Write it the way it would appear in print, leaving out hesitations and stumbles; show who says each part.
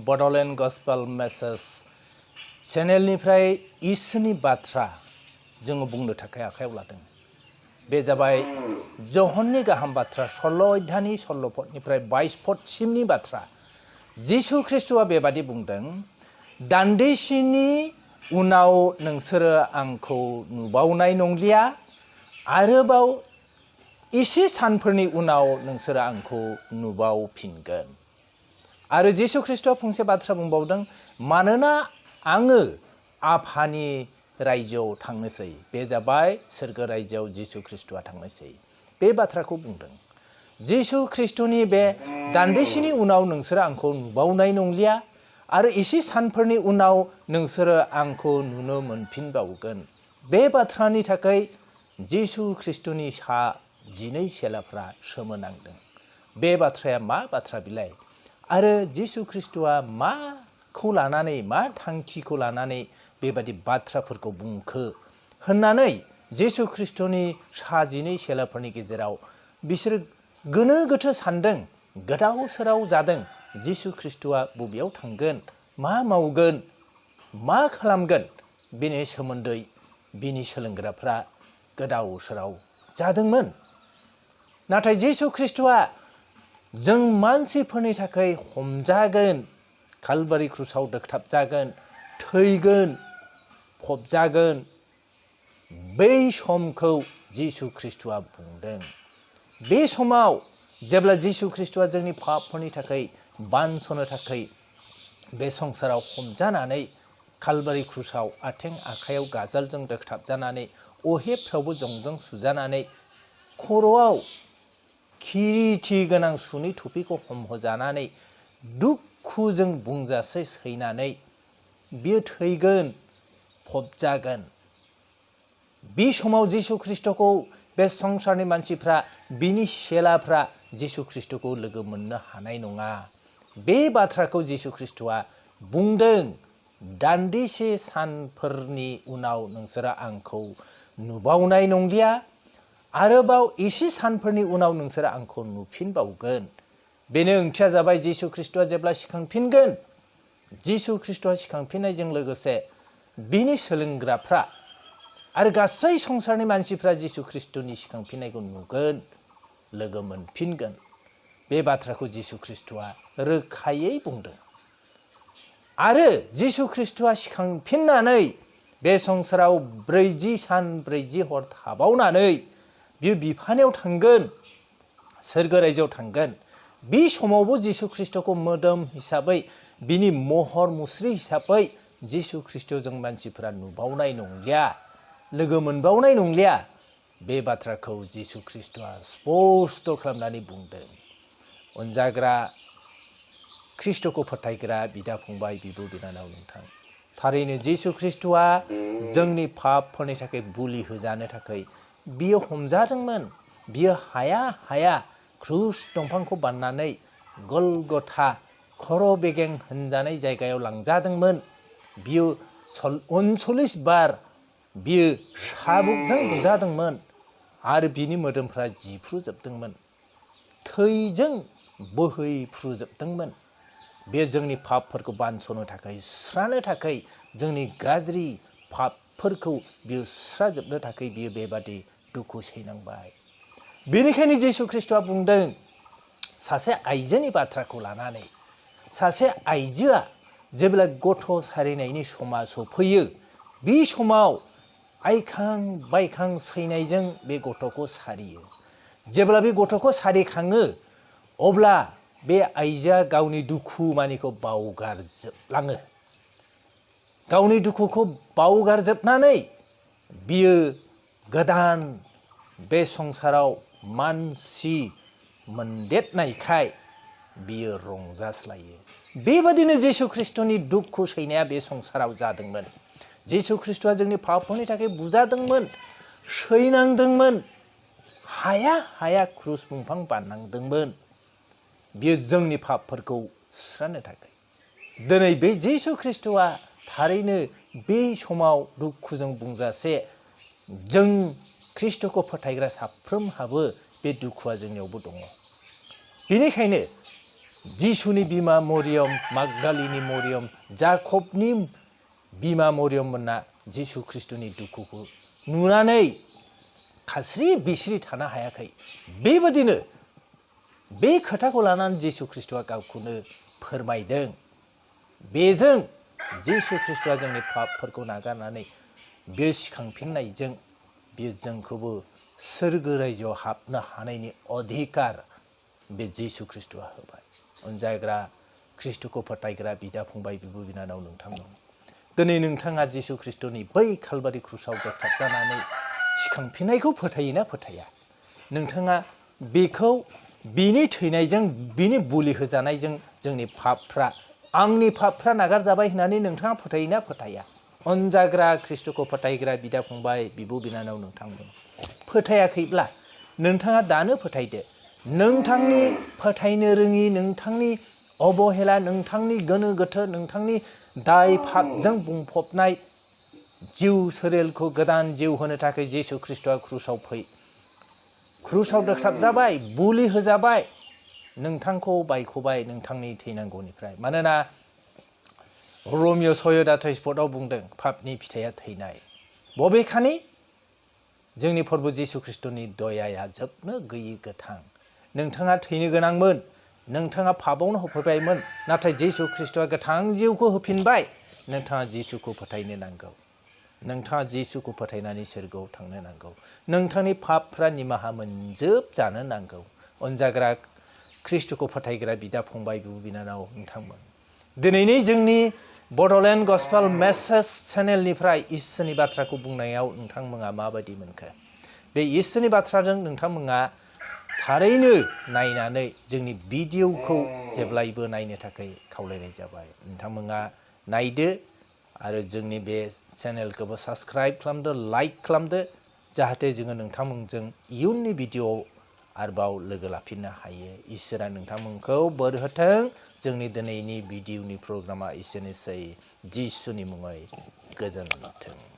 Speaker 1: Bodoland gospel message चेनेलनिफ्राय इसोरनि बाथ्रा जोङो बुंनो थाखाय आखायाव लादों। बे जाबाय जहननि गाहाम बाथ्रा 16 अध्यायनि 16 पदनिफ्राय 22 पदसिमनि बाथ्रा। जिसु ख्रिस्ट'आ बेबादि बुंदों, दान्दिसेनि उनाव नोंसोरो आंखौ नुबावनाय नंलिया, आरोबाव एसे सानफोरनि उनाव नोंसोरो आंखौ नुबावफिनगोन। आरो जिसु ख्रिस्ट'आ फंसे बाथ्रा बुंबावदों, मानोना आङो आफानि रायजोआव थांनोसै। बे जाबाय सोरगो रायजोआव जिसु ख्रिस्ट'आ थांनोसै। बे बाथ्राखौ बुंदों। जिसु ख्रिस्ट'नि बे दान्दिसेनि उनाव नोंसोरो आंखौ नुबावनाय नंलिया, आरो एसे सानफोरनि उनाव नोंसोरो आंखौ नुनो मोनफिनबावगोन। बे बाथ्रानि थाखाय जिसु ख्रिस्ट'नि 12 चेलाफ्रा सोमोनांदों। बे बाथ्राया मा बाथ्रा बिलाय? आरो जिसु ख्रिस्ट'आ माखौ लानानै, मा थांखिखौ लानानै बेबादि बाथ्राफोरखौ बुंखो होननानै जिसु ख्रिस्ट'नि 12 चेलाफोरनि गेजेराव बिसोरो गोनो गोथो सानदों, गोदाव सोराव जादों। जिसु ख्रिस्ट'आ बबेयाव थांगोन, मा मावगोन, मा खालामगोन, बेनि सोमोन्दै बिनि सोलोंग्राफ्रा गोदाव सोराव जादोंमोन। नाथाय जिसु ख्रिस्ट'आ जों मानसिफोरनि थाखाय हमजागोन, कालबारि क्रुसाव दोगथाबजागोन, थैगोन, फबजागोन, बै समखौ जिसु ख्रिस्ट'आ बुंदों। बे समाव जेब्ला जिसु ख्रिस्ट'आ जोंनि पापफोरनि थाखाय बानस'नो थाखाय बे संसाराव हमजानानै कालबारि क्रुसाव आथिं आखायाव गाजोलजों दोगथाबजानानै, अहेबफ्रावबो जंजों सुजानानै, खर'आव किरिथि गोनां सुनि थुफिखौ हमहोजानानै, दुखुजों बुंजासे सैनानै बियो थैगोन, फबजागोन। बे समाव जिसु ख्रिस्ट'खौ बे संसारनि मानसिफ्रा, बिनि चेलाफ्रा जिसु ख्रिस्ट'खौ लोगो मोननो हानाय नङा। बे बाथ्राखौ जिसु ख्रिस्ट'आ बुंदों, दान्दिसे सानफोरनि उनाव नोंसोरो आंखौ नुबावनाय नंलिया, आरोबाव एसे सानफोरनि उनाव नोंसोरो आंखौ नुफिनबावगोन। बेनि ओंथिया जाबाय जिसु ख्रिस्ट'आ जेब्ला सिखांफिनगोन, जिसु ख्रिस्ट'आ सिखांफिननायजों लोगोसे बिनि सोलोंग्राफ्रा आरो गासै संसारनि मानसिफ्रा जिसु ख्रिस्ट'नि सिखांफिननायखौ नुगोन, लोगो मोनफिनगोन। बे बाथ्राखौ जिसु ख्रिस्ट'आ रोखायै बुंदों। आरो जिसु ख्रिस्ट'आ सिखांफिननानै बे संसाराव 40 सान 40 हर थाबावनानै बियो बिफानियाव थांगोन, सोरगो रायजोआव थांगोन। बे समावबो जिसु ख्रिस्ट'खौ मोदोम हिसाबै, बिनि महर मुस्रि हिसाबै जिसु ख्रिस्ट'जों जों मानसिफोरा नुबावनाय नंलिया, लोगो मोनबावनाय नंलिया। बे बाथ्राखौ जिसु ख्रिस्ट'आ स्पष्ट खालामनानै बुंदों। अनजाग्रा ख्रिस्ट'खौ फोथायग्रा बिदा फंबाय, बिब' बिनानाव नोंथां, थारैनो जिसु ख्रिस्ट'आ जोंनि पापफोरनि थाखाय बुलि होजानो थाखाय बियो हमजादोंमोन। बियो हाया क्रुस दंफांखौ बाननानै गलगथा खर' बेगें होनजानाय जायगायाव लांजादोंमोन। बियो 39 बार बियो साबुकजों बुजादोंमोन, आरो बिनि मोदोमफ्रा जिफ्रुजोबदोंमोन, थैजों बोहैफ्रुजोबदोंमोन। बे जोंनि पापफोरखौ बानस'नो थाखाय, सुस्रानो थाखाय, जोंनि गाज्रि पापफोरखौ बियो सुस्राजोबनो थाखाय बियो बेबादि दुखु सैनांबाय। बेनिखायनो जिसु ख्रिस्ट'आ बुंदों, सासे आइजोनि बाथ्राखौ लानानै, सासे आइजोआ जेब्ला गथ' सारिनायनि समा सफैयो, बे समाव आइखां बायखां सैनायजों बे गथ'खौ सारियो। जेब्ला बे गथ'खौ सारिखाङो, अब्ला बे आइजोआ गावनि दुखु मानिखौ बावगारजोबलाङो। गावनि दुखुखौ बावगारजोबनानै बियो गोदान बे संसाराव मानसि मोनदेरनायखाय बियो रंजास्लायो। बेबादिनो जिसु ख्रिस्ट'नि दुखु सैनाया बे संसाराव जादोंमोन। जिसु ख्रिस्ट'आ जोंनि पापफोरनि थाखाय बुजादोंमोन, सैनांदोंमोन, हाया क्रुस दंफां बाननांदोंमोन। बियो जोंनि पापफोरखौ सुस्रानो थाखाय। दिनै बे जिसु ख्रिस्ट'आ थारैनो बे समाव दुखुजों बुंजासे, जों ख्रिस्ट'खौ फोथायग्रा साफ्रोमहाबो बे दुखुआ जोंनियावबो दङ। बेनिखायनो जिसुनि बिमा मरियम, मागदालिनि मरियम, जाकबनि बिमा मरियम मोना जिसु ख्रिस्टनि दुखुखौ नुनानै खास्रि बिस्रि थानो हायाखै। बेबादिनो बे खोथाखौ लानानै जिसु ख्रिस्टआ गावखौनो फोरमायदों। बेजों जिसु ख्रिस्टआ जोंनि पापफोरखौ नागारनानै बे सिखांफिननायजों बियो जोंखौबो सोरगो रायजोआव हाबनो हानायनि अधिकार बे जिसु ख्रिस्टआ होबाय। अनजायग्रा ख्रिस्टखौ फोथायग्रा बिदा फंबाय, बिब' बिनानाव नोंथांमोन, दिनै नोंथाङा जिसु ख्रिस्टनि बै कालबारि क्रुसाव दोथाबजानानै सिखांफिननायखौ फोथायोना फोथाया? नोंथाङा बेखौ बिनि थैनायजों, बिनि बुलि होजानायजों जोंनि पापफ्रा, आंनि पापफ्रा नागारजाबाय होननानै नोंथाङा फोथायोना फोथाया? अनजाग्रा ख्रिस्टखौ फोथायग्रा बिदा फंबाय, बिब' बिनानाव नोंथांमोन, फोथायाखैब्ला नोंथाङा दानो फोथायदो। नोंथांनि फोथायनो रोङि, नोंथांनि अबहेला, नोंथांनि गोनो गोथो, नोंथांनि दाय पापजों बुंफबनाय जिउ सोलेरखौ गोदान जिउ होनो थाखाय जिसु ख्रिस्टआ क्रुसाव दोथाबजाबाय, बुलि होजाबाय, नोंथांखौ बायख'बाय नोंथांनि थैनांगौनिफ्राय। मानोना रमिय 6:23 बुंदों पापनि फिथाइया थैनाय। बबेखानि जोंनि प्रभु जिसु ख्रिस्टनि दयाया जोबनो गैयै गोथां। नोंथाङा थैनो गोनांमोन, नोंथाङा पापावनो होफैबायमोन, नाथाय जिसु ख्रिस्टआ गोथां जिउखौ होफिनबाय। नोंथाङा जिसुखौ फोथायनो नांगौ। नोंथाङा जिसुखौ फोथायनानै सोरगोआव थांनो नांगौ। नोंथांनि पापफ्रा निमाहा मोनजोबजानो नांगौ। अनजाग्रा ख्रिस्टखौ फोथायग्रा बिदा फंबाय, बिब' बिनानाव नोंथांमोन, दिनैनि जोंनि बड'लेण्ड गस्पेल मेसेज चेनेलनिफ्राय इसोरनि बाथ्राखौ बुंनायाव नोंथांमोना माबायदि मोनखो? बे इसोरनि बाथ्राजों नोंथांमोना थारैनो नायनानै जोंनि भिडिअखौ जेब्लायबो नायनो थाखाय खावलायनाय जाबाय। नोंथांमोना नायदो आरो जोंनि बे चेनेलखौबो साबस्क्राइब खालामदो, लाइक खालामदो, जाहाथे जोङो नोंथांमोनजों इयुननि भिडिअ आरोबाव लोगो लाफिननो हायो। इसोरा नोंथांमोनखौ बोर होथों। जोंनि दिनैनि भिडिअनि प्रग्रामा एसेनोसै। जिसुनि मुङै गोजोन्थों।